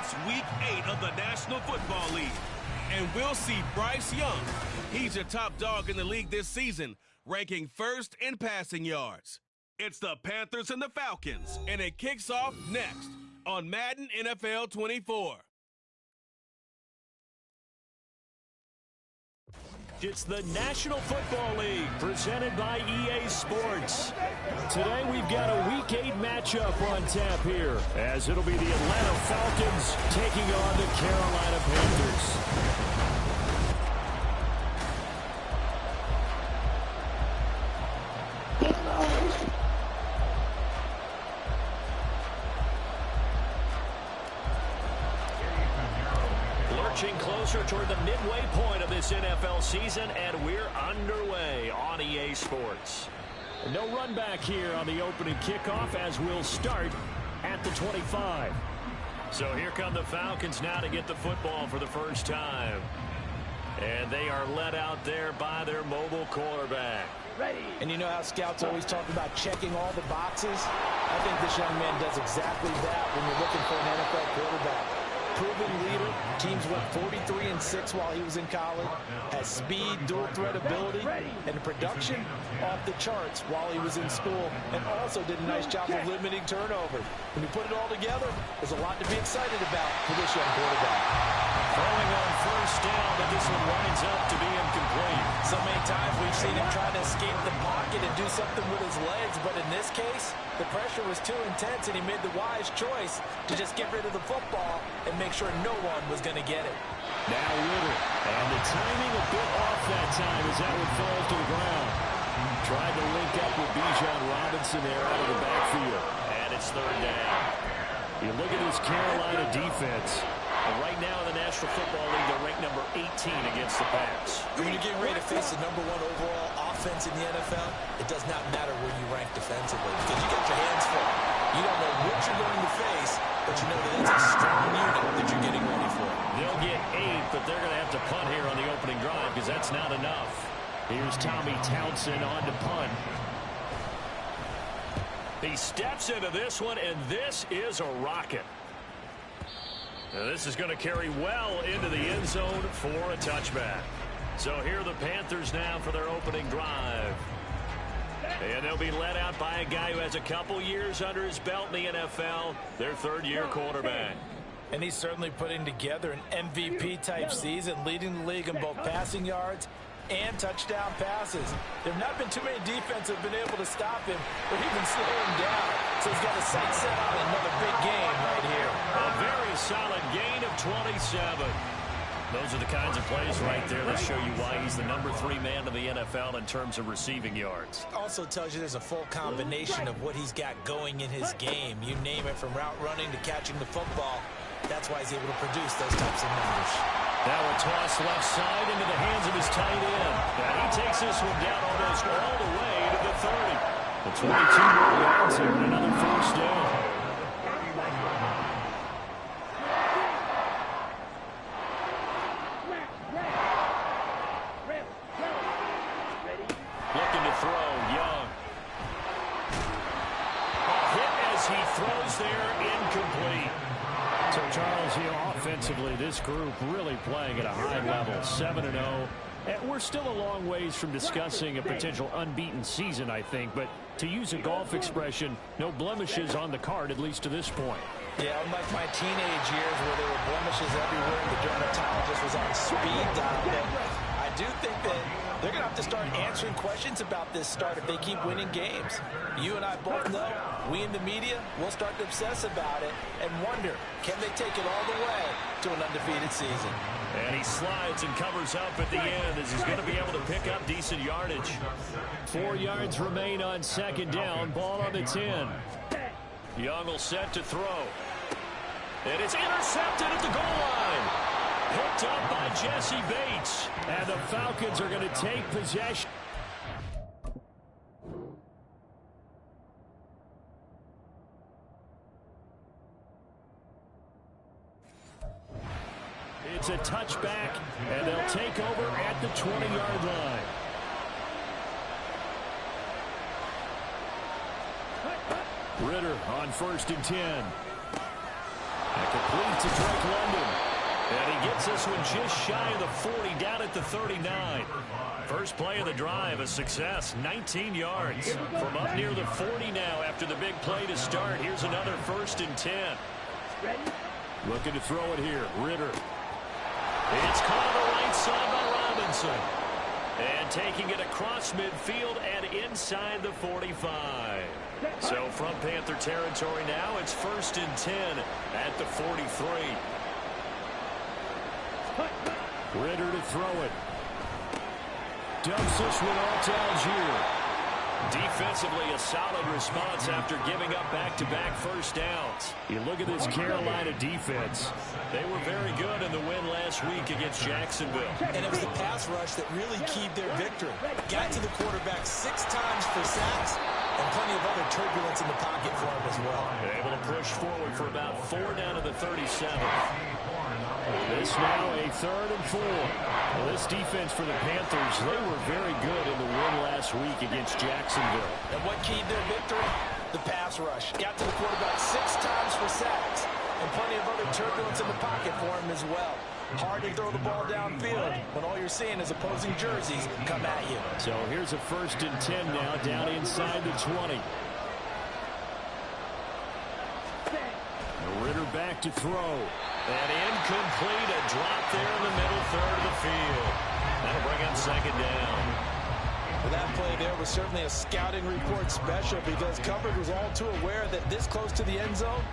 It's Week 8 of the National Football League. And we'll see Bryce Young. He's your top dog in the league this season, ranking first in passing yards. It's the Panthers and the Falcons, and it kicks off next on Madden NFL 24. It's the National Football League presented by EA Sports. Today we've got a Week 8 matchup on tap here, as it'll be the Atlanta Falcons taking on the Carolina Panthers. Closer toward the midway point of this NFL season, and we're underway on EA Sports. No run back here on the opening kickoff, as we'll start at the 25. So here come the Falcons now to get the football for the first time. And they are led out there by their mobile quarterback. And you know how scouts always talk about checking all the boxes? I think this young man does exactly that when you're looking for an NFL quarterback. Proven leader, teams went 43-6 while he was in college, has speed, dual threat ability, and production off the charts while he was in school, and also did a nice job of limiting turnovers. When you put it all together, there's a lot to be excited about for this young quarterback. Throwing on first down, but this one winds up to be incomplete. So many times we've seen him trying to escape the pocket and do something with his legs, but in this case, the pressure was too intense, and he made the wise choice to just get rid of the football and make sure no one was going to get it. Now Ritter, and the timing a bit off that time as that one falls to the ground. Tried to link up with Bijan Robinson there out of the backfield. And it's third down. You look at this Carolina defense. And right now in the National Football League, they're ranked number 18 against the pass. When you're getting ready to face the #1 overall offense in the NFL, it does not matter where you rank defensively because you got your hands full. You don't know what you're going to face, but you know that it's a strong unit that you're getting ready for. They'll get 8, but they're going to have to punt here on the opening drive because that's not enough. Here's Tommy Townsend on to punt. He steps into this one, and this is a rocket. Now this is going to carry well into the end zone for a touchback. So here are the Panthers now for their opening drive. And they'll be led out by a guy who has a couple years under his belt in the NFL, their third-year quarterback. And he's certainly putting together an MVP-type season, leading the league in both passing yards and touchdown passes. There have not been too many defenses that have been able to stop him or even slow him down. So he's got a sight set on another big game right here. A very solid gain of 27. Those are the kinds of plays right there that show you why he's the #3 man in the NFL in terms of receiving yards. Also tells you there's a full combination of what he's got going in his game. You name it, from route running to catching the football. That's why he's able to produce those types of numbers. Now a toss left side into the hands of his tight end. And he takes this one down almost all the way to the 30. The 22 more yards here and another first down. Looking to throw, Young. A hit as he throws there, incomplete. So, Charles, here offensively, this group really playing at a high level, 7-0. And we're still a long ways from discussing a potential unbeaten season, I think. But to use a golf expression, no blemishes on the card, at least to this point. Yeah, unlike my teenage years where there were blemishes everywhere, the dermatologist was on speed dial. But I do think that they're going to have to start answering questions about this start if they keep winning games. You and I both know, we in the media, will start to obsess about it and wonder, can they take it all the way to an undefeated season? And he slides and covers up at the end as he's going to be able to pick up decent yardage. 4 yards remain on second down. Ball on the 10. Young will set to throw. And it's intercepted at the goal line. Picked up by Jessie Bates. And the Falcons are going to take possession. It's a touchback, and they'll take over at the 20-yard line. Ritter on 1st and 10. Complete to Drake London. And he gets this one just shy of the 40, down at the 39. First play of the drive, a success, 19 yards. From up near the 40 now after the big play to start. Here's another 1st and 10. Looking to throw it here, Ritter. It's caught on the right side by Robinson. And taking it across midfield and inside the 45. So from Panther territory now, it's 1st and 10 at the 43. Ritter to throw it. Dumps this one off to Algier. Defensively, a solid response after giving up back-to-back first downs. You look at this Carolina defense. They were very good in the win last week against Jacksonville. And it was the pass rush that really keyed their victory. Got to the quarterback 6 times for sacks and plenty of other turbulence in the pocket for him as well. They're able to push forward for about 4 down to the 37. This now a 3rd and 4. Well, this defense for the Panthers, they were very good in the win last week against Jacksonville. And what keyed their victory? The pass rush. Got to the quarterback 6 times for sacks and plenty of other turbulence in the pocket for him as well. Hard to throw the ball downfield when all you're seeing is opposing jerseys come at you. So here's a 1st and 10 now, down inside the 20. Ritter back to throw. And incomplete, a drop there in the middle 3rd of the field. That'll bring up 2nd down. Well, that play there was certainly a scouting report special because coverage was all too aware that this close to the end zone,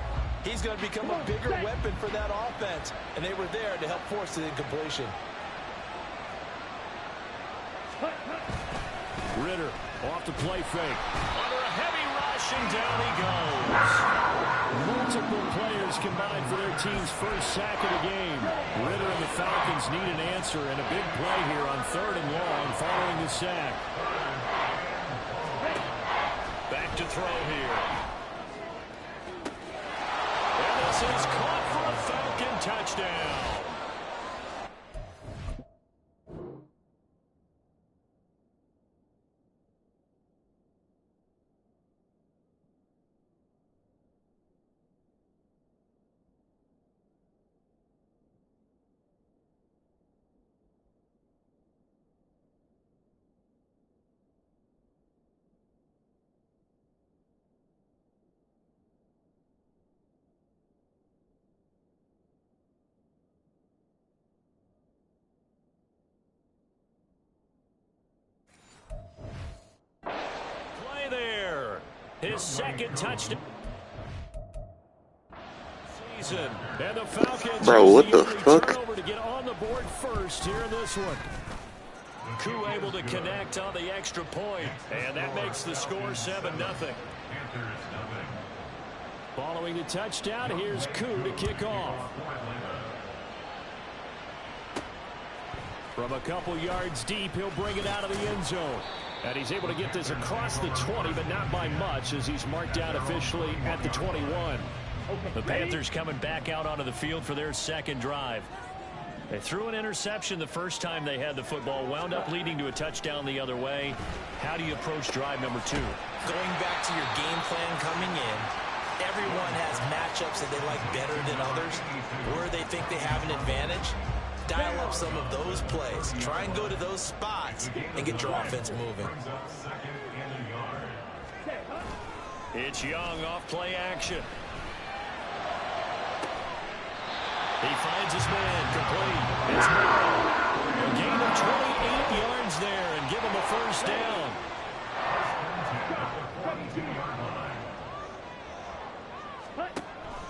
he's going to become a bigger weapon for that offense. And they were there to help force the incompletion. Ritter off the play fake. Under a heavy rush, and down he goes. Multiple players combined for their team's first sack of the game. Ritter and the Falcons need an answer, and a big play here on 3rd and long following the sack. Back to throw here. And this is caught for a Falcon touchdown. His 2nd touchdown season. And the Falcons what the fuck? turnover to get on the board first here in this one. Koo able to connect on the extra point, and that makes the score 7-0. Following the touchdown, here's Koo to kick off. From a couple yards deep, he'll bring it out of the end zone. And he's able to get this across the 20, but not by much, as he's marked out officially at the 21. The Panthers coming back out onto the field for their 2nd drive. They threw an interception the first time they had the football, wound up leading to a touchdown the other way. How do you approach drive number 2? Going back to your game plan coming in, everyone has matchups that they like better than others, where they think they have an advantage. Dial up some of those plays. Try and go to those spots and get your offense moving. It's Young off play action. He finds his man complete. It's Moore. A gain of 28 yards there and give him a 1st down.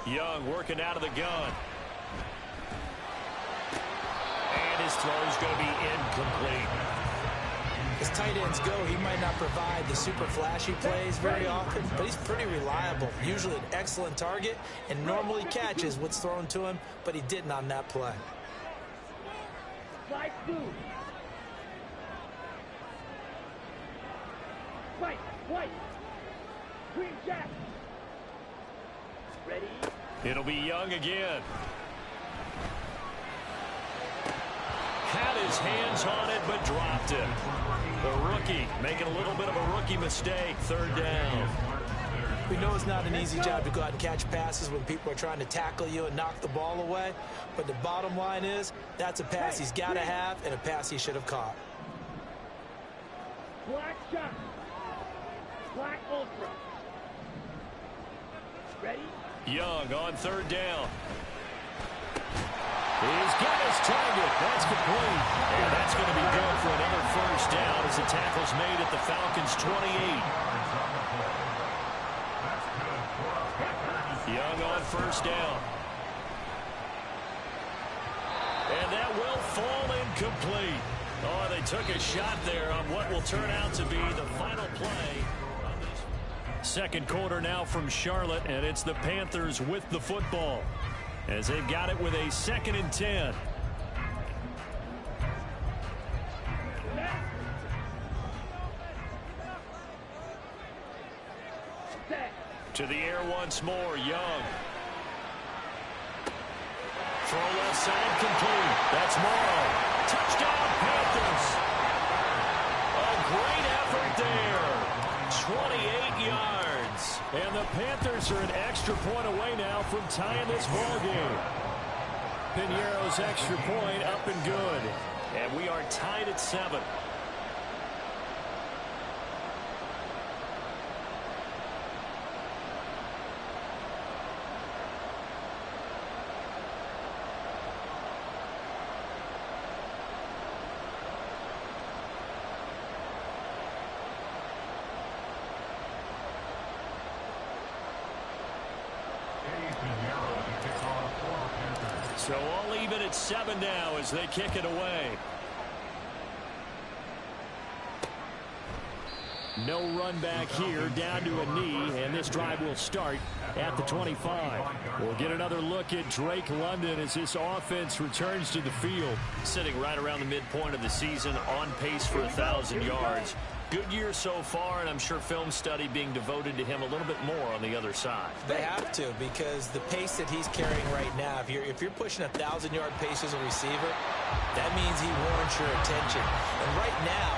Young working out of the gun. And his throw's going to be incomplete. As tight ends go, he might not provide the super flashy plays very often, but he's pretty reliable. Usually an excellent target and normally catches what's thrown to him, but he didn't on that play. White, green jack. Ready? It'll be Young again. Had his hands on it, but dropped it. The rookie making a little bit of a rookie mistake. 3rd down. We know it's not an easy job to go out and catch passes when people are trying to tackle you and knock the ball away. But the bottom line is, that's a pass he's got to have and a pass he should have caught. Black shot. Black ultra. Ready? Young on third down. He's got his target. That's complete. And that's going to be good for another first down as the tackle's made at the Falcons' 28. Young on first down. And that will fall incomplete. Oh, they took a shot there on what will turn out to be the final play. Second quarter now from Charlotte, and it's the Panthers with the football as they've got it with a 2nd and 10. To the air once more, Young. Throw left side complete. That's Morrow. Touchdown, Panthers. A great effort there. 28 yards. And the Panthers are an extra point away now from tying this ball game. Piñeiro's extra point up and good. And we are tied at 7. So all even at 7 now as they kick it away. No run back here, down to a knee, and this drive will start at the 25. We'll get another look at Drake London as this offense returns to the field. Sitting right around the midpoint of the season, on pace for 1,000 yards. Good year so far, and I'm sure film study being devoted to him a little bit more on the other side. They have to, because the pace that he's carrying right now, if you're pushing 1,000-yard pace as a receiver, that means he warrants your attention. And right now,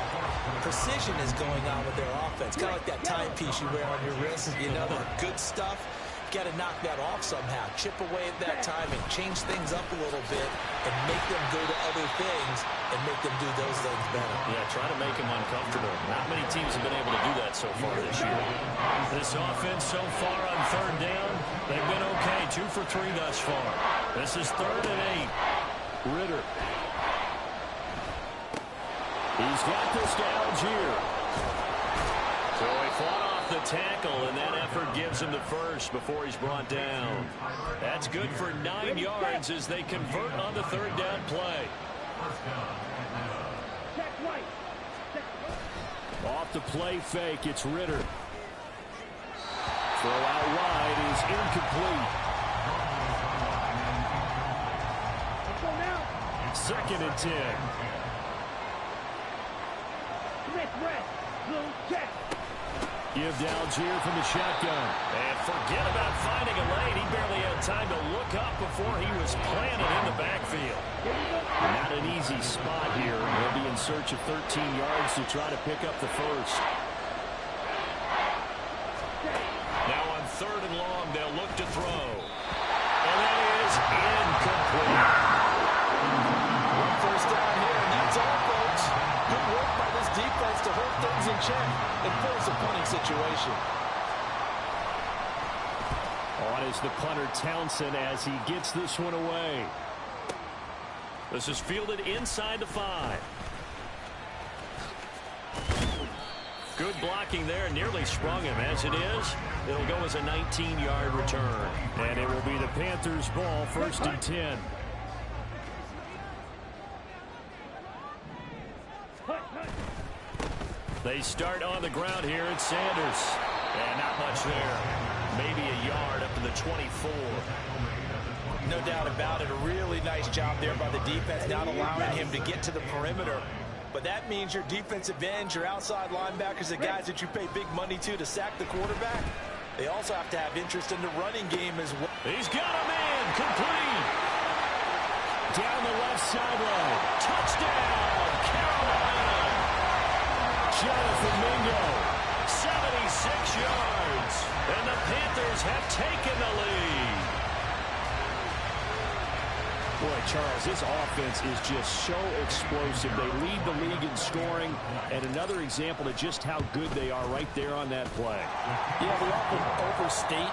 precision is going on with their offense. Kind of like that timepiece you wear on your wrist, you know, the good stuff. Got to knock that off somehow. Chip away at that timing, change things up a little bit, and make them go to other things and make them do those things better. Yeah, try to make them uncomfortable. Not many teams have been able to do that so far this year. This offense so far on third down, they've been okay. 2 for 3 thus far. This is 3rd and 8. Ritter. He's got this to Algier. So he fought off the tackle, and that effort gives him the first before he's brought down. That's good for 9 yards as they convert on the third down play. Off the play fake, it's Ritter. Throw out wide is incomplete. 2nd and 10. Give to Algier from the shotgun. And forget about finding a lane. He barely had time to look up before he was planted in the backfield. Not an easy spot here. He'll be in search of 13 yards to try to pick up the first. Now on 3rd and long, they'll look to throw. And that is incomplete. One first down here, and that's all, folks. Good work by this defense to hold things in check and force a punting situation. On is the punter Townsend as he gets this one away. This is fielded inside the 5. Good blocking there, nearly sprung him. As it is, it'll go as a 19-yard return. And it will be the Panthers' ball, 1st and 10. They start on the ground here at Sanders. And not much there. Maybe a yard up to the 24. No doubt about it. A really nice job there by the defense, not allowing him to get to the perimeter. But that means your defensive ends, your outside linebackers, the guys that you pay big money to sack the quarterback, they also have to have interest in the running game as well. He's got him in. Complete. Down the left sideline. Touchdown, Carolina. Jonathan Mingo 76 yards. And the Panthers have taken the lead. Boy, Charles, this offense is just so explosive. They lead the league in scoring, and another example of just how good they are right there on that play. Yeah, we often overstate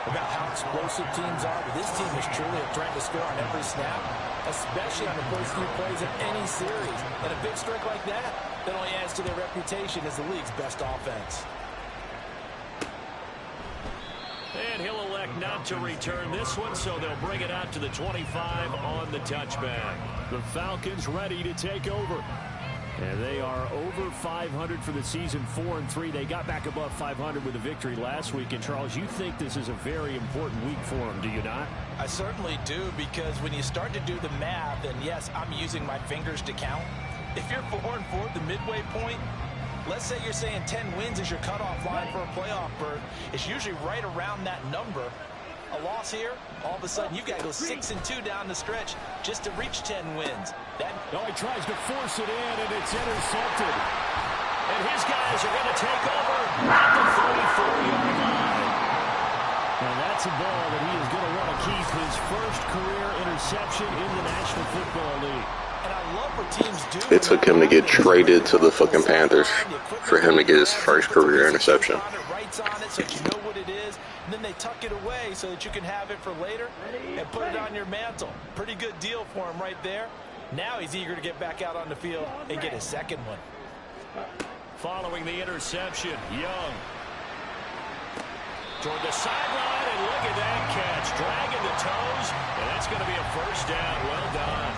about how explosive teams are, but this team is truly a threat to score on every snap, especially on the first few plays of any series. And a big strike like that only adds to their reputation as the league's best offense. And he'll elect not to return this one, so they'll bring it out to the 25 on the touchback. The Falcons ready to take over. And they are over 500 for the season, 4-3. They got back above 500 with a victory last week. And, Charles, you think this is a very important week for them, do you not? I certainly do, because when you start to do the math, and yes, I'm using my fingers to count. If you're 4-4 at the midway point, let's say you're saying 10 wins is your cutoff line for a playoff berth. It's usually right around that number. A loss here, all of a sudden you've got to go 6-2 down the stretch just to reach 10 wins. No, he tries to force it in, and it's intercepted. And his guys are going to take over at the 34-yard line. And that's a ball that he is going to want to keep, his first career interception in the National Football League. And I love what teams do. It took him to get traded to the fucking Panthers for him to get his first career interception. Writes on it so that you know what it is, and then they tuck it away so that you can have it for later and put it on your mantle. Pretty good deal for him right there. Now he's eager to get back out on the field and get his second one. Following the interception, Young toward the sideline, and look at that catch, dragging the toes, and that's going to be a first down. Well done.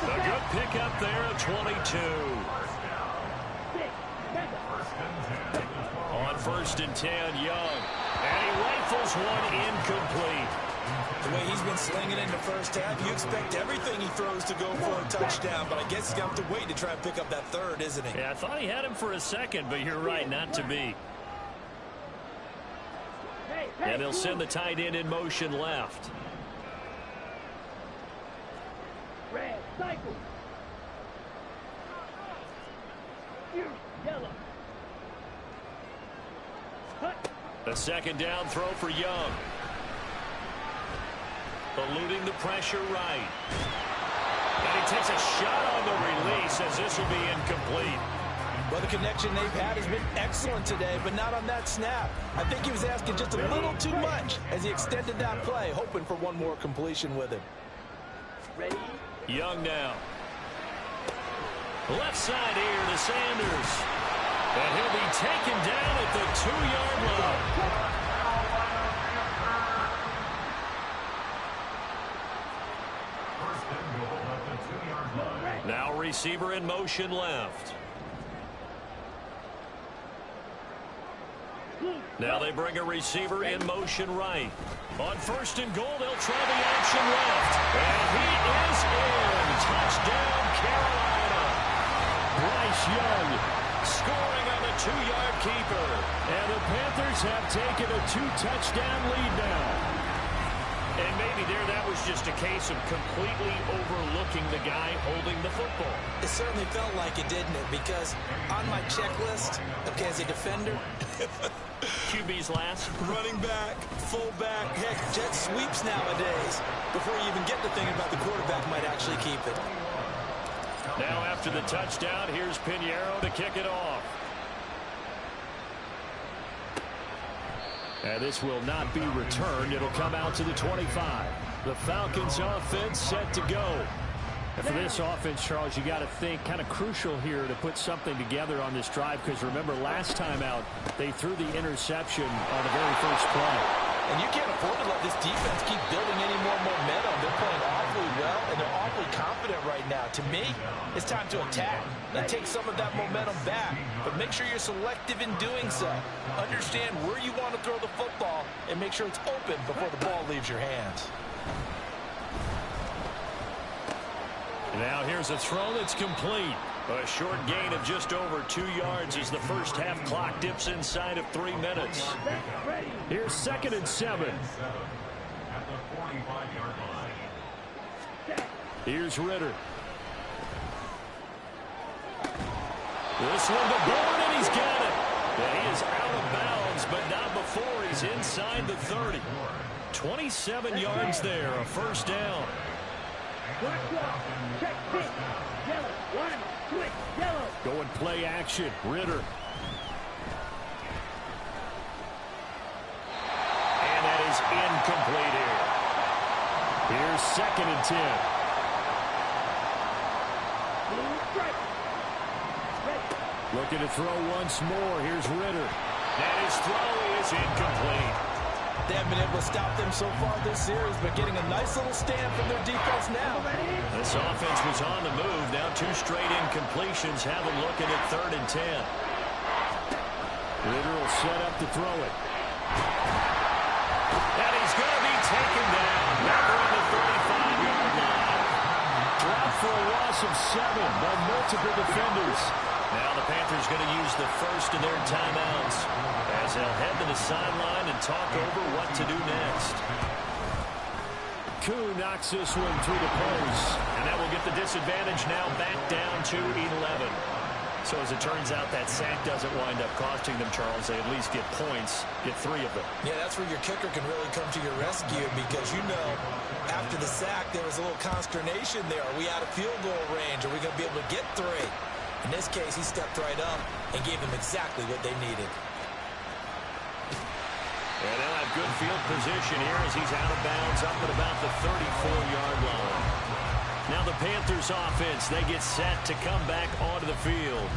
A good pickup there at 22. On 1st and 10, Young. And he rifles one incomplete. The way he's been slinging in the first half, you expect everything he throws to go for a touchdown, but I guess he's going to have to wait to try and pick up that third, isn't he? Yeah, I thought he had him for a second, but you're right, not to be. And they'll send the tight end in motion left. Red, cycle. Yellow. A second down throw for Young. Eluding the pressure right. And he takes a shot on the release as this will be incomplete. Well, the connection they've had has been excellent today, but not on that snap. I think he was asking just a little too much as he extended that play, hoping for one more completion with it. Ready? Young now. Left side here to Sanders. And he'll be taken down at the 2-yard line. Now receiver in motion left. Now they bring a receiver in motion right. On 1st and goal, they'll try the option left. And he is in. Touchdown, Carolina. Bryce Young scoring on the 2-yard keeper. And the Panthers have taken a 2-touchdown lead now. And maybe there that was just a case of completely overlooking the guy holding the football. It certainly felt like it, didn't it? Because on my checklist, okay, as a defender, QB's last. running back, fullback, heck, jet sweeps nowadays. Before you even get to thinking about the quarterback might actually keep it. Now after the touchdown, here's Pinheiro to kick it off. And this will not be returned. It'll come out to the 25. The Falcons offense set to go. And for this offense, Charles, you got to think kind of crucial here to put something together on this drive, because remember last time out they threw the interception on the very first play. And you can't afford to let this defense keep building any more momentum. They're playing awfully well, and they're awfully confident right now. To me, it's time to attack and take some of that momentum back. But make sure you're selective in doing so. Understand where you want to throw the football and make sure it's open before the ball leaves your hands. Now here's a throw that's complete. A short gain of just over 2 yards as the first half clock dips inside of 3 minutes. Here's 2nd and 7. Here's Ritter. This one to Bourne, and he's got it. And he is out of bounds, but not before he's inside the 30. 27 yards there, a first down. Check, pitch. Yellow. Line, switch, yellow. Going play action. Ritter. And that is incomplete here. Here's 2nd and 10. Looking to throw once more. Here's Ritter. And his throw is incomplete. They haven't been able to stop them so far this series, but getting a nice little stand from their defense now. This offense was on the move. Now 2 straight incompletions have them looking at 3rd and 10. Ritter will set up to throw it. And he's going to be taken down. Back around the 35-yard line. Dropped for a loss of 7 by multiple defenders. Now the Panthers going to use the first of their timeouts as they'll head to the sideline and talk over what to do next. Koo knocks this one through the post, and that will get the disadvantage now back down to 11. So as it turns out, that sack doesn't wind up costing them, Charles. They at least get points, get 3 of them. Yeah, that's where your kicker can really come to your rescue because, you know, after the sack, there was a little consternation there. Are we out of field goal range? Are we going to be able to get 3? In this case, he stepped right up and gave them exactly what they needed. And they'll have good field position here as he's out of bounds up at about the 34-yard line. Now the Panthers offense, they get set to come back onto the field.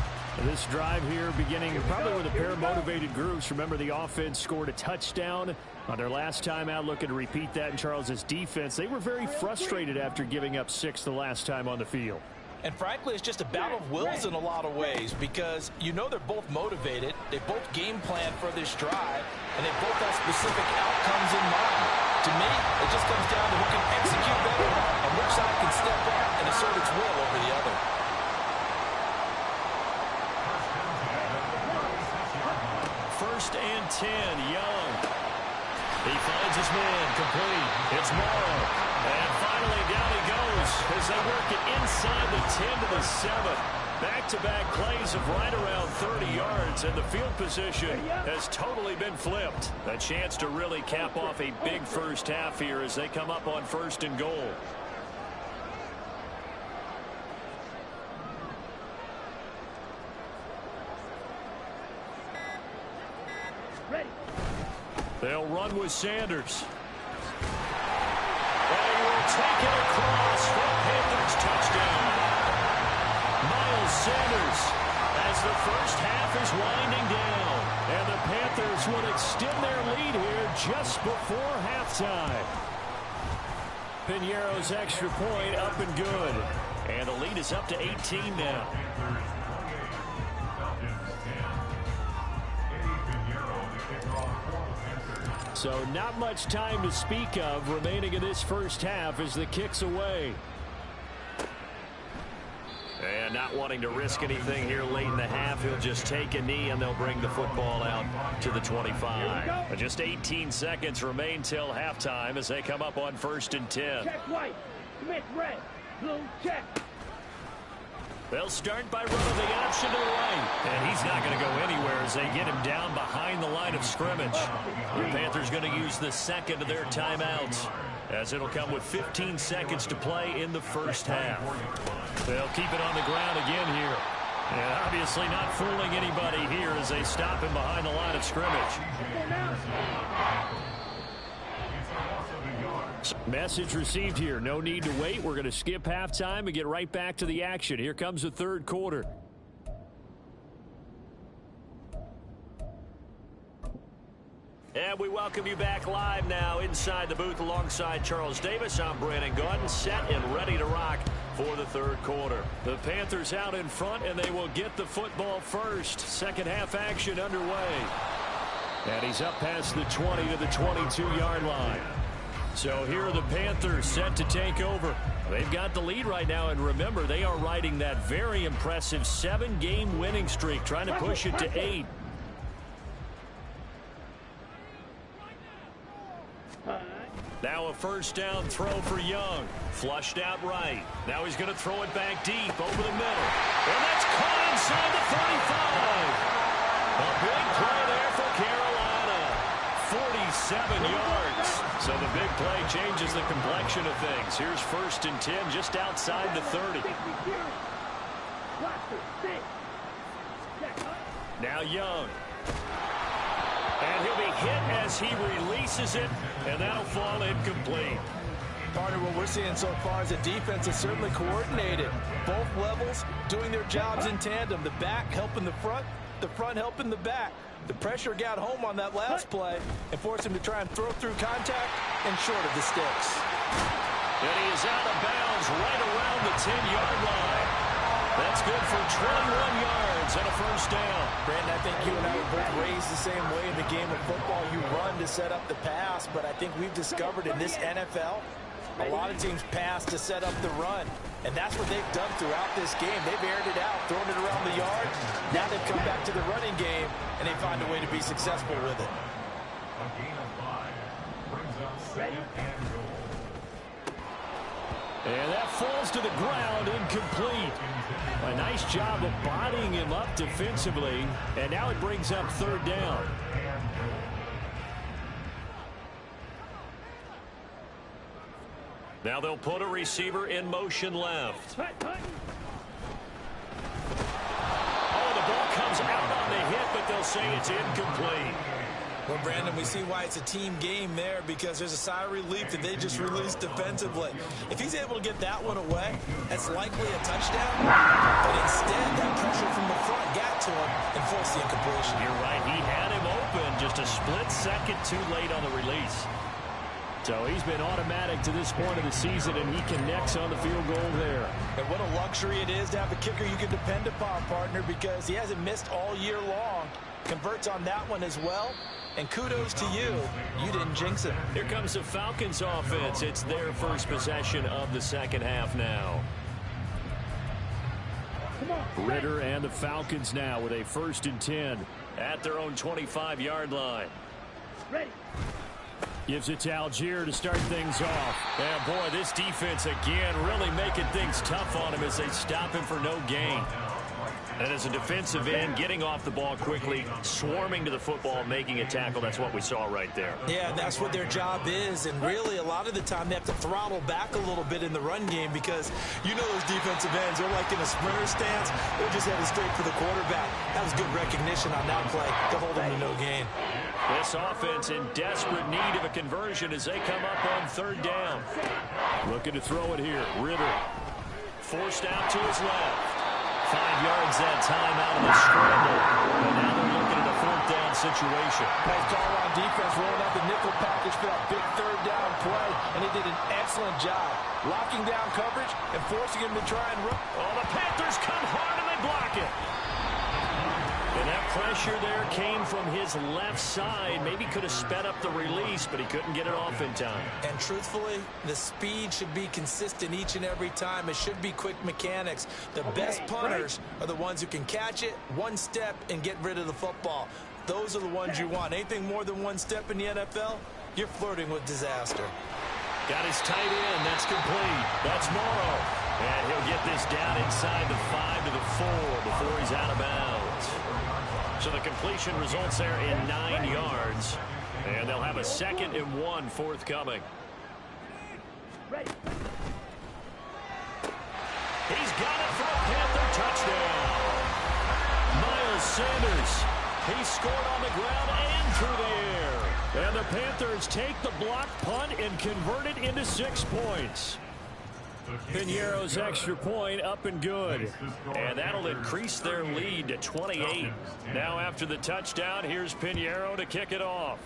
This drive here beginning probably with a pair of motivated groups. Remember, the offense scored a touchdown on their last time out. Looking to repeat that in Charles's defense. They were very frustrated after giving up 6 the last time on the field. And frankly, it's just a battle of wills in a lot of ways because you know they're both motivated. They both game plan for this drive, and they both have specific outcomes in mind. To me, it just comes down to who can execute better and which side can step up and assert its will over the other. First and 10, Young. He finds his man, complete. It's Morrow. And finally down he goes as they work it inside the 10 to the 7. Back-to-back plays of right around 30 yards, and the field position has totally been flipped. A chance to really cap off a big first half here as they come up on 1st and goal. Ready. They'll run with Sanders. And he will take it across for a Panthers touchdown. Miles Sanders as the first half is winding down. And the Panthers will extend their lead here just before halftime. Piñeiro's extra point up and good. And the lead is up to 18 now. So not much time to speak of remaining in this first half as the kick's away. And not wanting to risk anything here late in the half, he'll just take a knee and they'll bring the football out to the 25. Just 18 seconds remain till halftime as they come up on 1st and 10. Check white. Smith red. Blue check. They'll start by running the option to the right. And he's not going to go anywhere as they get him down behind the line of scrimmage. The Panthers going to use the second of their timeouts as it'll come with 15 seconds to play in the first half. They'll keep it on the ground again here. And obviously not fooling anybody here as they stop him behind the line of scrimmage. Message received here. No need to wait. We're going to skip halftime and get right back to the action. Here comes the 3rd quarter. And we welcome you back live now inside the booth alongside Charles Davis. I'm Brandon Gaudin, set and ready to rock for the 3rd quarter. The Panthers out in front, and they will get the football first. Second half action underway. And he's up past the 20 to the 22-yard line. So here are the Panthers set to take over. They've got the lead right now, and remember, they are riding that very impressive 7-game winning streak, trying to push it to 8. Now a first down throw for Young. Flushed out right. Now he's going to throw it back deep over the middle. And that's caught inside the 35. A big play there for Carolina. 47 yards. So the big play changes the complexion of things. Here's 1st and 10 just outside the 30. Now Young. And he'll be hit as he releases it, and that'll fall incomplete. Partner, what we're seeing so far is the defense is certainly coordinated. Both levels doing their jobs in tandem. The back helping the front helping the back. The pressure got home on that last play and forced him to try and throw through contact and short of the sticks. And he is out of bounds right around the 10-yard line. That's good for 21 yards and a 1st down. Brandon, I think you and I were both raised the same way in the game of football. You run to set up the pass, but I think we've discovered in this NFL, a lot of teams pass to set up the run. And that's what they've done throughout this game. They've aired it out, thrown it around the yard. Now they've come back to the running game, and they find a way to be successful with it. A gain of 5 brings up 2nd and goal. And that falls to the ground, incomplete. A nice job of bodying him up defensively, and now it brings up 3rd down. Now they'll put a receiver in motion left. Oh, the ball comes out on the hit, but they'll say it's incomplete. Well, Brandon, we see why it's a team game there, because there's a sigh of relief that they just released defensively. If he's able to get that one away, that's likely a touchdown. But instead, that pressure from the front got to him and forced the incompletion. You're right. He had him open, just a split second too late on the release. So he's been automatic to this point of the season, and he connects on the field goal there. And what a luxury it is to have a kicker you can depend upon, partner, because he hasn't missed all year long. Converts on that one as well. And kudos to you. You didn't jinx it. Here comes the Falcons offense. It's their first possession of the 2nd half now. Ritter and the Falcons now with a 1st and 10 at their own 25-yard line. Ready. Gives it to Algier to start things off. And boy, this defense again really making things tough on him as they stop him for no gain. And as a defensive end, getting off the ball quickly, swarming to the football, making a tackle, that's what we saw right there. Yeah, and that's what their job is. And really, a lot of the time, they have to throttle back a little bit in the run game because you know those defensive ends, they're like in a sprinter stance. They're just headed straight for the quarterback. That was good recognition on that play to hold them to no gain. This offense in desperate need of a conversion as they come up on 3rd down. Looking to throw it here. Ritter forced out to his left. 5 yards that time out of the scramble. And now they're looking at a 4th down situation. Nice call on defense, rolling out the nickel package for that big 3rd down play. And they did an excellent job locking down coverage and forcing him to try and run. Oh, the Panthers come hard and they block it. And that pressure there came from his left side. Maybe could have sped up the release, but he couldn't get it off in time. And truthfully, the speed should be consistent each and every time. It should be quick mechanics. The best punters are the ones who can catch it, one step, and get rid of the football. Those are the ones you want. Anything more than one step in the NFL, you're flirting with disaster. Got his tight end. That's complete. That's Morrow. And he'll get this down inside the 5 to the 4 before he's out of bounds. So the completion results there in 9 yards. And they'll have a 2nd and 1 forthcoming. Ready. He's got it for a Panther touchdown. Miles Sanders. He scored on the ground and through the air. And the Panthers take the block punt and convert it into 6 points. Piñeiro's extra point up and good. And that'll increase their lead to 28. Now after the touchdown, here's Piñeiro to kick it off.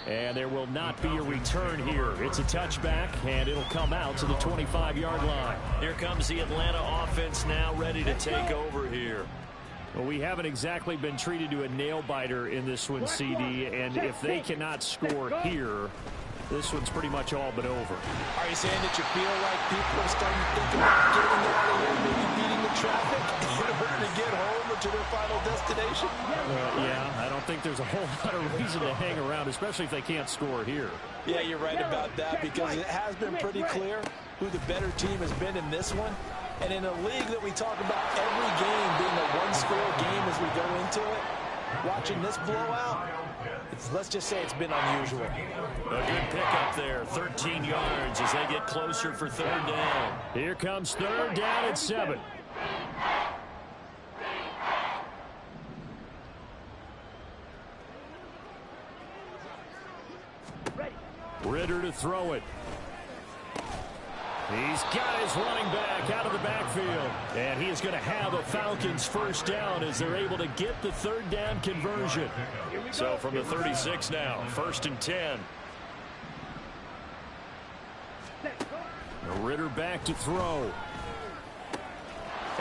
And there will not be a return here. It's a touchback, and it'll come out to the 25-yard line. Here comes the Atlanta offense now ready to take over here. Well, we haven't exactly been treated to a nail-biter in this one, CD, and if they cannot score here, this one's pretty much all but over. Are you saying that you feel like people are starting to think about getting out of here, maybe beating the traffic in order to get home or to their final destination? Yeah, I don't think there's a whole lot of reason to hang around, especially if they can't score here. Yeah, you're right about that because it has been pretty clear who the better team has been in this one. And in a league that we talk about every game being a one-score game as we go into it, watching this blowout, let's just say it's been unusual. A good pickup there, 13 yards as they get closer for third down. Here comes third down at 7. Ritter to throw it. He's got his running back out of the backfield. And he is going to have a Falcons first down as they're able to get the third down conversion. So from the 36 now, 1st and 10. Ritter back to throw.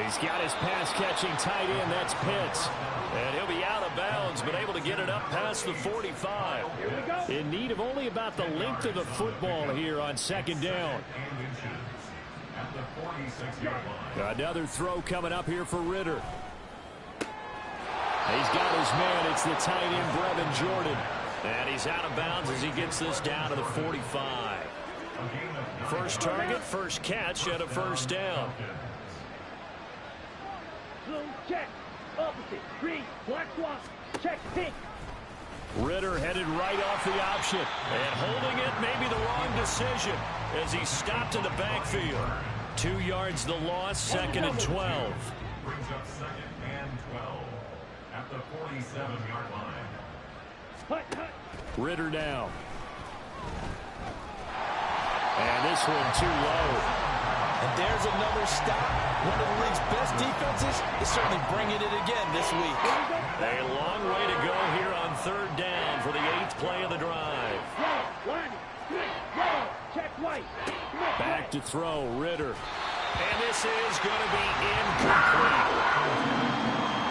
He's got his pass-catching tight end. That's Pitts. And he'll be out of bounds, but able to get it up past the 45. In need of only about the length of the football here on 2nd down. Another throw coming up here for Ritter. He's got his man. It's the tight end, Brevin Jordan. And he's out of bounds as he gets this down to the 45. First target, first catch at a first down. Zoom, check. Opposite. Green. Black swap. Check. Pink. Ritter headed right off the option. And holding it may be the wrong decision as he stopped in the backfield. 2 yards the loss, 2nd and 12. Brings up 2nd and 12 at the 47-yard line. Hut, hut. Ritter down. And this one too low. And there's another stop. One of the league's best defenses is certainly bringing it again this week. A long way to go here on third down for the 8th play of the drive. Yellow. Line. Switch. Yellow. Check white. Back to throw, Ritter. And this is going to be incomplete.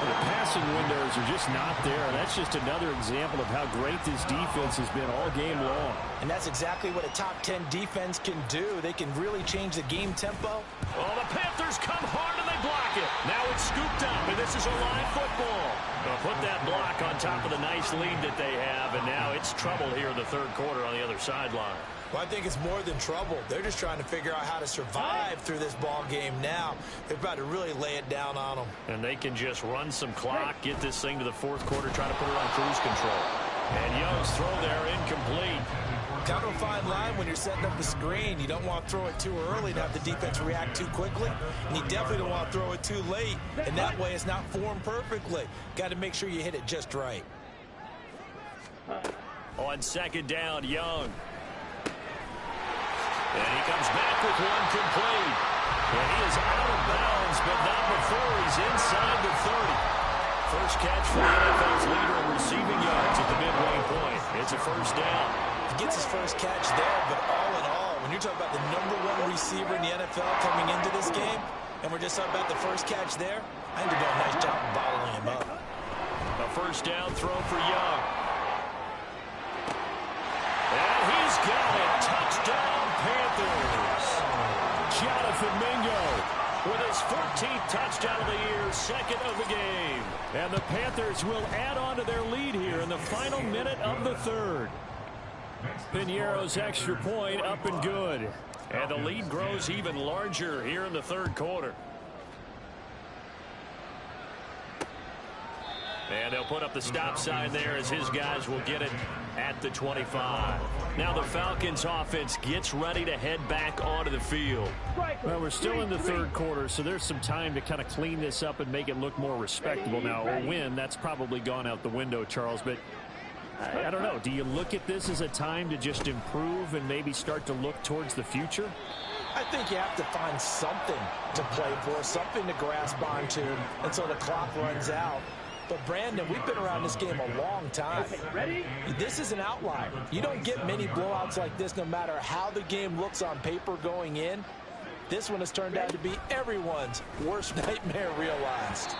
The passing windows are just not there. That's just another example of how great this defense has been all game long. And that's exactly what a top 10 defense can do. They can really change the game tempo. Oh, the Panthers come hard and they block it. Now it's scooped up, and this is a live football. They'll put that block on top of the nice lead that they have, and now it's trouble here in the third quarter on the other sideline. Well, I think it's more than trouble. They're just trying to figure out how to survive through this ball game now. They're about to really lay it down on them. And they can just run some clock, get this thing to the fourth quarter, try to put it on cruise control. And Young's throw there incomplete. Kind of a fine line when you're setting up the screen. You don't want to throw it too early to have the defense react too quickly. And you definitely don't want to throw it too late. And that way it's not formed perfectly. Got to make sure you hit it just right. On 2nd down, Young. And he comes back with one complete. And he is out of bounds, but not before he's inside the 30. First catch for the NFL's leader in receiving yards at the midway point. It's a first down. He gets his first catch there, but all in all, when you're talking about the #1 receiver in the NFL coming into this game, and we're just talking about the first catch there, I think they're doing a nice job of bottling him up. A first down throw for Young. And he's got it. Touchdown, Panthers. Jonathan Mingo with his 14th touchdown of the year, 2nd of the game. And the Panthers will add on to their lead here in the final minute of the 3rd. Piñeiro's extra point up and good. And the lead grows even larger here in the 3rd quarter. And they'll put up the stop sign there as his guys will get it at the 25. Now the Falcons offense gets ready to head back onto the field. Well, we're still in the 3rd quarter, so there's some time to kind of clean this up and make it look more respectable. Now, a win, that's probably gone out the window, Charles, but I don't know. Do you look at this as a time to just improve and maybe start to look towards the future? I think you have to find something to play for, something to grasp onto until the clock runs out. But, Brandon, we've been around this game a long time. Ready? This is an outlier. You don't get many blowouts like this no matter how the game looks on paper going in. This one has turned out to be everyone's worst nightmare realized.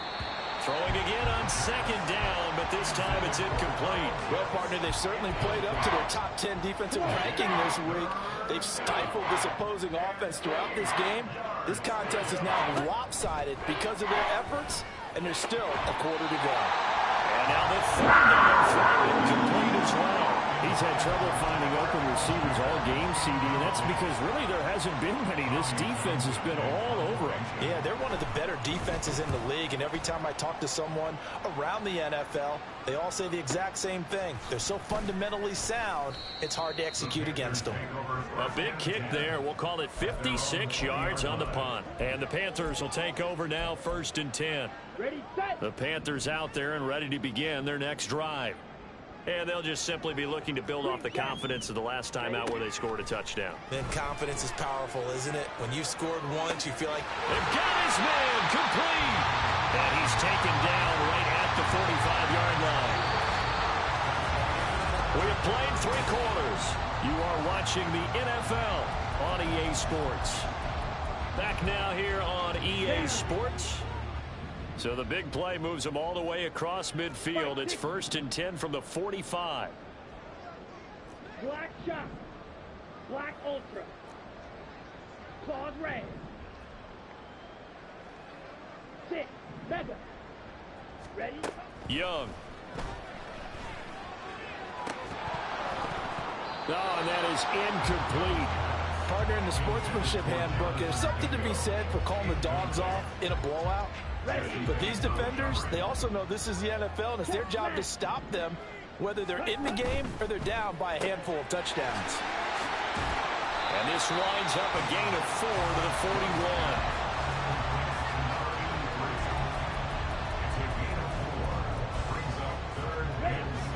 Throwing again on 2nd down, but this time it's incomplete. Well, partner, they've certainly played up to their top 10 defensive ranking this week. They've stifled this opposing offense throughout this game. This contest is now lopsided because of their efforts, and there's still a quarter to go. And now the 3rd down throw incomplete as well. He's had trouble finding open receivers all game, CD, and that's because really there hasn't been many. This defense has been all over him. Yeah, they're one of the better defenses in the league, and every time I talk to someone around the NFL, they all say the exact same thing. They're so fundamentally sound, it's hard to execute against them. A big kick there. We'll call it 56 yards on the punt. And the Panthers will take over now, 1st and 10. Ready, set. The Panthers out there and ready to begin their next drive. And they'll just simply be looking to build off the confidence of the last time out where they scored a touchdown. Then confidence is powerful, isn't it? When you've scored once, you feel like... They've got his man complete. And he's taken down right at the 45-yard line. We have played 3 quarters. You are watching the NFL on EA Sports. Back now here on EA Sports. So the big play moves them all the way across midfield. It's 1st and 10 from the 45. Black shot. Black ultra. Claws red. 6. Mega. Ready? Young. Oh, and that is incomplete. Partner, in the sportsmanship handbook, there's something to be said for calling the dogs off in a blowout. But these defenders, they also know this is the NFL, and it's their job to stop them, whether they're in the game or they're down by a handful of touchdowns. And this winds up a gain of 4 to the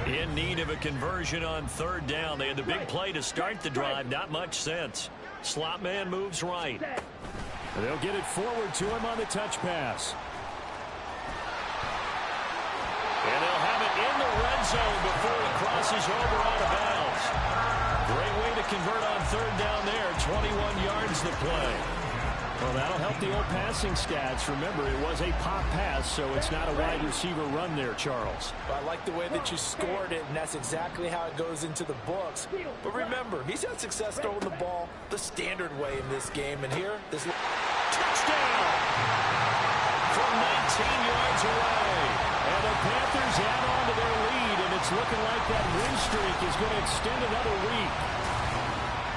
41. In need of a conversion on 3rd down. They had the big play to start the drive. Not much sense. Slot man moves right. They'll get it forward to him on the touch pass. And they'll have it in the red zone before he crosses over out of bounds. Great way to convert on 3rd down there. 21 yards the play. Well, that'll help the old passing stats. Remember, it was a pop pass, so it's not a wide receiver run there, Charles. I like the way that you scored it, and that's exactly how it goes into the books. But remember, he's had success throwing the ball the standard way in this game. And here, this touchdown from 19 yards away. And the Panthers add on to their lead, and it's looking like that win streak is going to extend another week.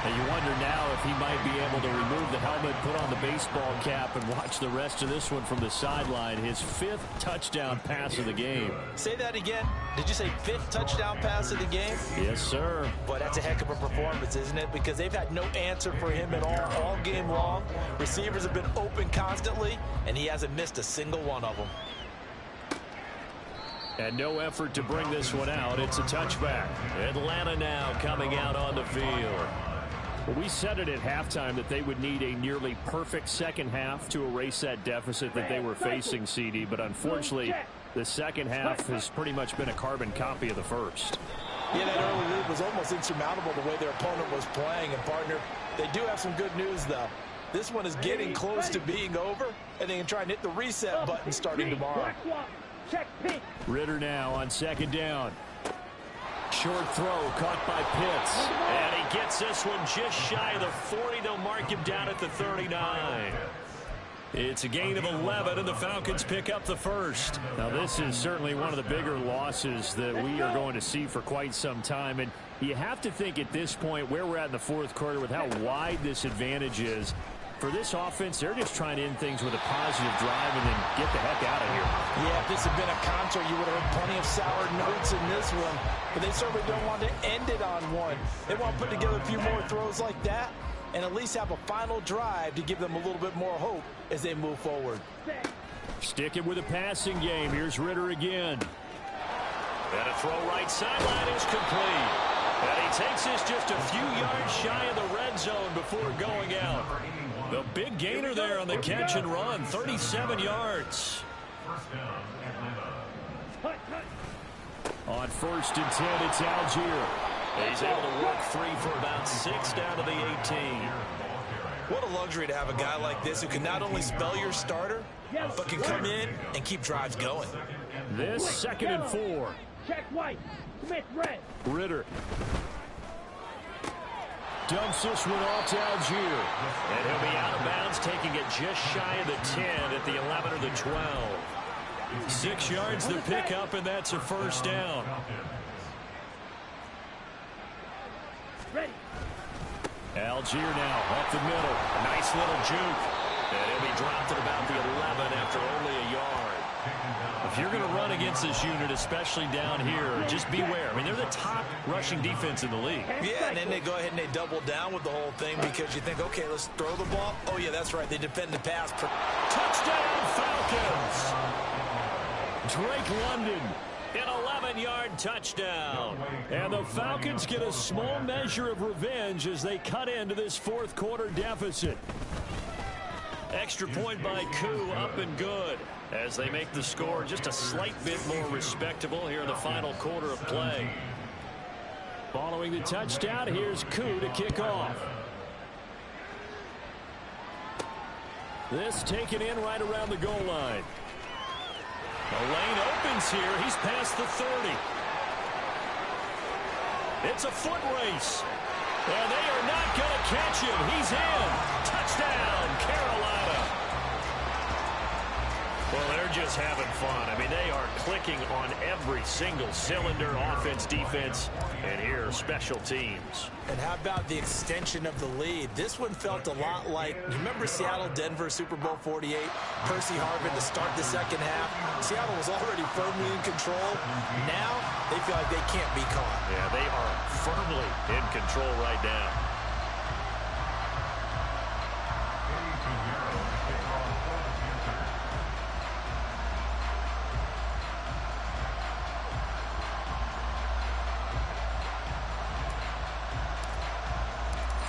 And you wonder now if he might be able to remove the helmet, put on the baseball cap, and watch the rest of this one from the sideline. His 5th touchdown pass of the game. Say that again. Did you say 5th touchdown pass of the game? Yes, sir. But that's a heck of a performance, isn't it? Because they've had no answer for him at all game long. Receivers have been open constantly, and he hasn't missed a single one of them. And no effort to bring this one out. It's a touchback. Atlanta now coming out on the field. Well, we said it at halftime that they would need a nearly perfect second half to erase that deficit that they were facing, CD. But unfortunately, the second half has pretty much been a carbon copy of the first. Yeah, that early lead was almost insurmountable the way their opponent was playing. And, partner, they do have some good news, though. This one is getting close to being over, and they can try and hit the reset button starting tomorrow. Ritter now on 2nd down. Short throw caught by Pitts. And he gets this one just shy of the 40. They'll mark him down at the 39. It's a gain of 11, and the Falcons pick up the 1st. Now, this is certainly one of the bigger losses that we are going to see for quite some time. And you have to think at this point where we're at in the 4th quarter with how wide this advantage is. For this offense, they're just trying to end things with a positive drive and then get the heck out of here. Yeah, if this had been a concert, you would have heard plenty of sour notes in this one. But they certainly don't want to end it on one. They want to put together a few more throws like that and at least have a final drive to give them a little bit more hope as they move forward. Sticking with a passing game. Here's Ritter again. And a throw right sideline is complete. And he takes this just a few yards shy of the red zone before going out. The big gainer there on the catch and run, 37 yards. On 1st and 10, it's Algier. He's able to work free for about 6 down to the 18. What a luxury to have a guy like this who can not only spell your starter, but can come in and keep drives going. This 2nd and 4. Check white. Smith red. Ritter. Dumps this one off to Algier. And he'll be out of bounds, taking it just shy of the 10 at the 11 or the 12. 6 yards the pickup, and that's a 1st down. Algier now up the middle. Nice little juke. And he'll be dropped at about the 11 after only a yard. If you're going to run against this unit, especially down here, just beware. I mean, they're the top rushing defense in the league. Yeah, and then they go ahead and they double down with the whole thing because you think, okay, let's throw the ball. Oh, yeah, that's right. They defend the pass. Touchdown, Falcons! Drake London, an 11-yard touchdown. And the Falcons get a small measure of revenge as they cut into this fourth quarter deficit. Extra point by Koo, up and good, as they make the score just a slight bit more respectable here in the final quarter of play. Following the touchdown, here's Koo to kick off. This taken in right around the goal line. The lane opens here. He's past the 30. It's a foot race. And they are not going to catch him. He's in. Touchdown, Carolina. Well, they're just having fun. I mean, they are clicking on every single cylinder, offense, defense, and here, special teams. And how about the extension of the lead? This one felt a lot like, you remember Seattle-Denver Super Bowl 48? Percy Harvin to start the second half. Seattle was already firmly in control. Now, they feel like they can't be caught. Yeah, they are firmly in control right now.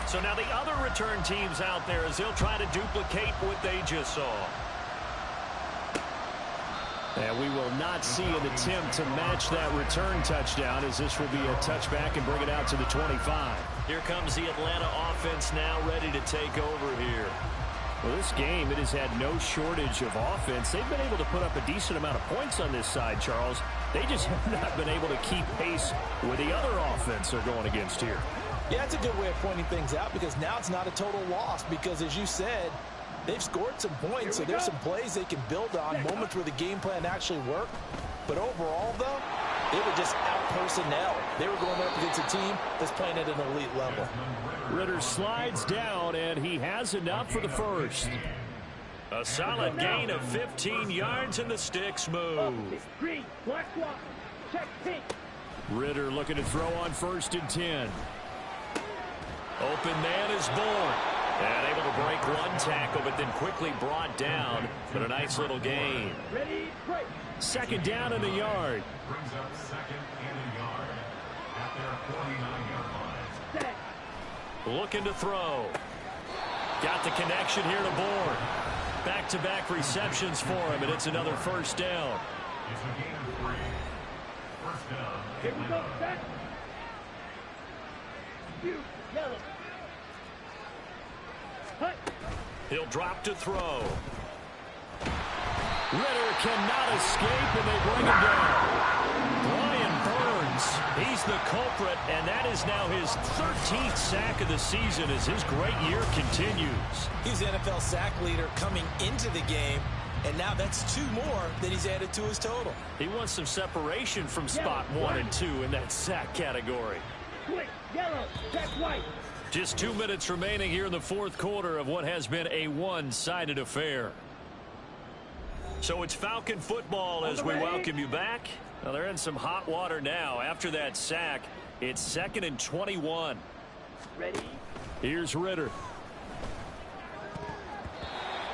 So now the other return teams out there as they'll try to duplicate what they just saw. And we will not see an attempt to match that return touchdown as this will be a touchback and bring it out to the 25. Here comes the Atlanta offense now ready to take over here. Well, this game, it has had no shortage of offense. They've been able to put up a decent amount of points on this side, Charles. They just have not been able to keep pace with the other offense they're going against here. Yeah, it's a good way of pointing things out because now it's not a total loss because, as you said, they've scored some points, so there's some plays they can build on, moments where the game plan actually worked. But overall, though, they were just out-personnel. They were going up against a team that's playing at an elite level. Ritter slides down, and he has enough for the first. A solid gain of 15 yards, and the sticks move. Green, black block, check pink. Ritter looking to throw on 1st and 10. Open man is born. And able to break one tackle, but then quickly brought down. But a nice little gain. Ready, break. 2nd down and a yard. Brings up 2nd and a yard at their 49-yard line. Set. Looking to throw. Got the connection here to Bourne. Back-to-back receptions for him, and it's another 1st down. It's a gain of 3. 1st down. Here we go, set. You, yellow. Hut. He'll drop to throw. Ritter cannot escape, and they bring him down. Brian Burns, he's the culprit, and that is now his 13th sack of the season as his great year continues. He's the NFL sack leader coming into the game, and now that's 2 more that he's added to his total. He wants some separation from spot 1 and 2 in that sack category. Quick, yellow, check white. Just 2 minutes remaining here in the fourth quarter of what has been a one-sided affair. So it's Falcon football as we welcome you back. Now they're in some hot water now. After that sack, it's 2nd and 21. Ready. Here's Ritter.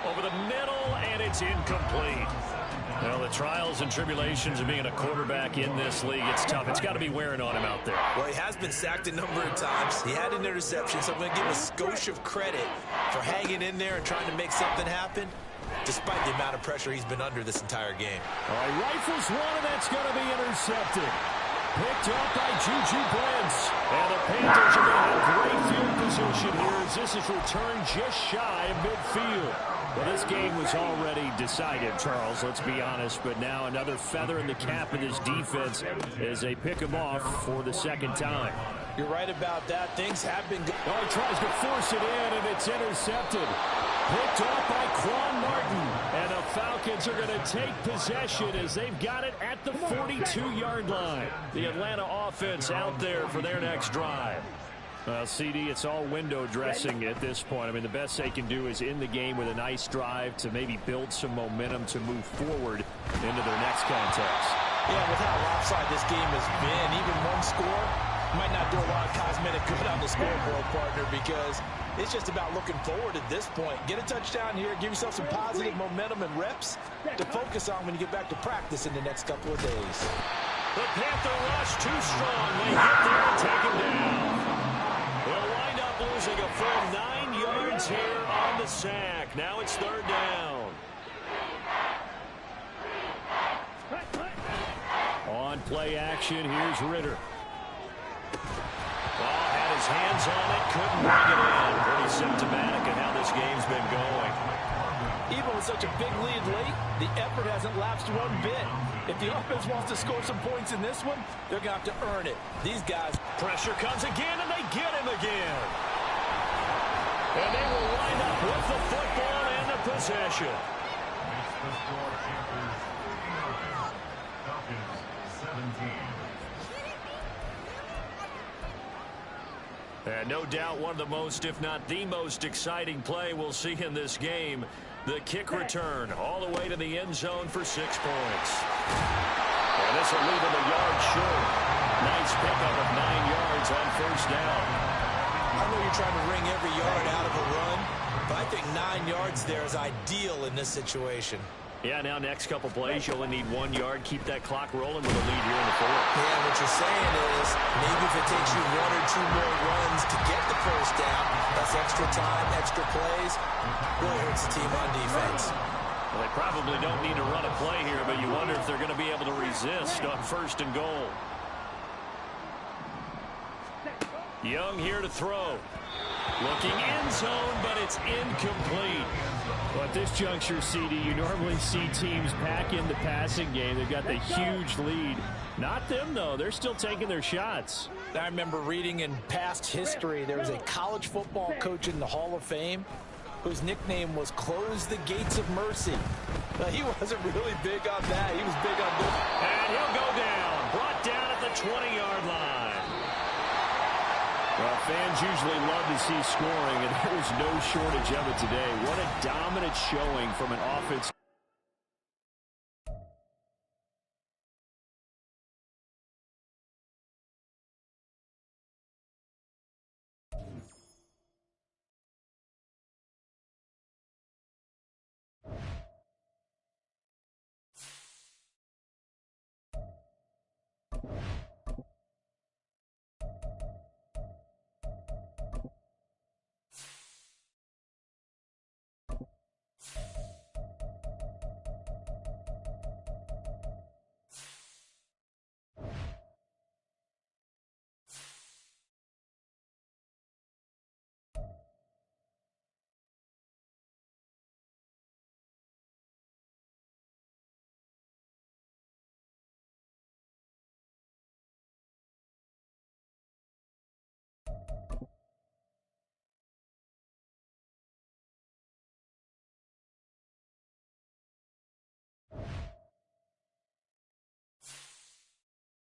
Over the middle, and it's incomplete. Well, the trials and tribulations of being a quarterback in this league, it's tough. It's got to be wearing on him out there. Well, he has been sacked a number of times. He had an interception, so I'm going to give him a skosh of credit for hanging in there and trying to make something happen, despite the amount of pressure he's been under this entire game. All right, rifles one, and that's going to be intercepted. Picked up by Juju Brents. And the Panthers are going to have great field position here as this is returned just shy of midfield. Well, this game was already decided, Charles, let's be honest. But now another feather in the cap of this defense as they pick him off for the 2nd time. You're right about that. Things have been good. Oh, he tries to force it in, and it's intercepted. Picked off by Quan Martin. And the Falcons are going to take possession as they've got it at the 42-yard line. The Atlanta offense out there for their next drive. Well, CD, it's all window dressing at this point. I mean, the best they can do is in the game with a nice drive to maybe build some momentum to move forward into their next contest. Yeah, with how lopsided this game has been, even one score might not do a lot of cosmetic good on the scoreboard, partner, because it's just about looking forward at this point. Get a touchdown here, give yourself some positive momentum and reps to focus on when you get back to practice in the next couple of days. The Panther rush too strong. They get there and take him down. They'll wind up losing a full 9 yards here on the sack. Now it's third down. On play action, here's Ritter. Ball had his hands on it, couldn't bring it in. Pretty symptomatic of how this game's been going. Even with such a big lead late, the effort hasn't lapsed one bit. If the offense wants to score some points in this one, they're going to have to earn it. These guys... Pressure comes again, and they get him again. And they will wind up with the football and the possession. Makes the score Panthers 39, Falcons 17. And no doubt one of the most, if not the most exciting play we'll see in this game. The kick return all the way to the end zone for 6 points. And this will leave him a yard short. Nice pickup of 9 yards on first down. I know you're trying to wring every yard out of a run, but I think 9 yards there is ideal in this situation. Yeah, now next couple plays, you only need 1 yard. Keep that clock rolling with a lead here in the fourth. Yeah, what you're saying is maybe if it takes you 1 or 2 more runs to get the first down, that's extra time, extra plays, really hurts the team on defense. Well, they probably don't need to run a play here, but you wonder if they're going to be able to resist on first and goal. Young here to throw. Looking end zone, but it's incomplete. Well, at this juncture, CD, you normally see teams pack in the passing game. They've got the huge lead. Not them, though. They're still taking their shots. I remember reading in past history, there was a college football coach in the Hall of Fame whose nickname was Close the Gates of Mercy. Now, he wasn't really big on that. He was big on this. And he'll go down. Brought down at the 20-yard line. Well, fans usually love to see scoring, and there was no shortage of it today. What a dominant showing from an offense.